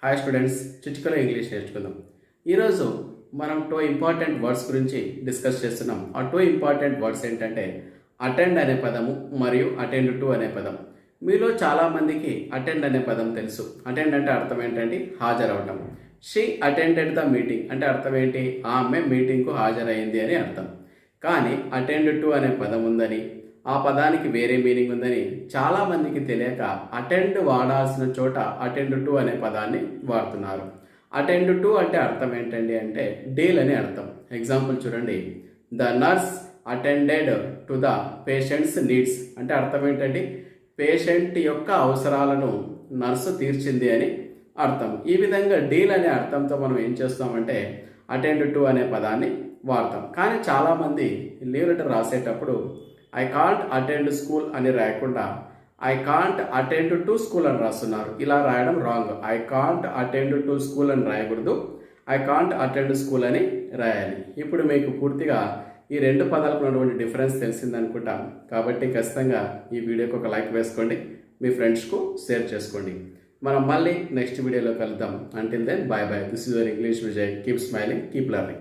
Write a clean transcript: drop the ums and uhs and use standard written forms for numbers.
Hi students, చిటికలో English నేర్చుకుందాం. ఈరోజు మనం 2 ఇంపార్టెంట్ వర్డ్స్ గురించి డిస్కస్ చేస్తున్నాం. ఆ 2 ఇంపార్టెంట్ వర్డ్స్ ఏంటంటే అటెండ్ అనే పదము మరియు అటెండ్ టు అనే పదం. మీలో చాలామందికి అటెండ్ అనే పదం తెలుసు. అటెండ్ అంటే అర్థం ఏంటంటే హాజరవటం. షీ అటెండెడ్ ద మీటింగ్ అంటే అర్థం ఏంటి? ఆమె మీటింగ్కు హాజరైంది అని అర్థం. కానీ అటెండ్ టు అనే పదం ఉందని, ఆ పదానికి వేరే మీనింగ్ ఉందని చాలామందికి తెలియక అటెండ్ వాడాల్సిన చోట అటెండ్ టు అనే పదాన్ని వాడుతున్నారు. అటెండ్ టు అంటే అర్థం ఏంటండి అంటే డీల్ అని అర్థం. ఎగ్జాంపుల్ చూడండి, the nurse attended to the patients needs అంటే అర్థం ఏంటండి? పేషెంట్ యొక్క అవసరాలను నర్సు తీర్చింది అని అర్థం. ఈ విధంగా డీల్ అనే అర్థంతో మనం ఏం చేస్తామంటే అటెండ్ టు అనే పదాన్ని వాడతాం. కానీ చాలామంది లీవ్ లెటర్ రాసేటప్పుడు ఐ కాంట్ అటెండ్ స్కూల్ అని రాయకుండా I can't attend to school అని రాస్తున్నారు. ఇలా రాయడం wrong. I can't attend to school అని రాయకూడదు. ఐ కాంట్ అటెండ్ స్కూల్ అని రాయాలి. ఇప్పుడు మీకు పూర్తిగా ఈ రెండు పదాలకు ఉన్నటువంటి డిఫరెన్స్ తెలిసిందనుకుంటాం. కాబట్టి ఖచ్చితంగా ఈ వీడియోకి ఒక లైక్ వేసుకోండి, మీ ఫ్రెండ్స్కు షేర్ చేసుకోండి. మనం మళ్ళీ నెక్స్ట్ వీడియోలో కలుద్దాం. Until then, bye bye. This is your English Vijay. Keep smiling, keep learning.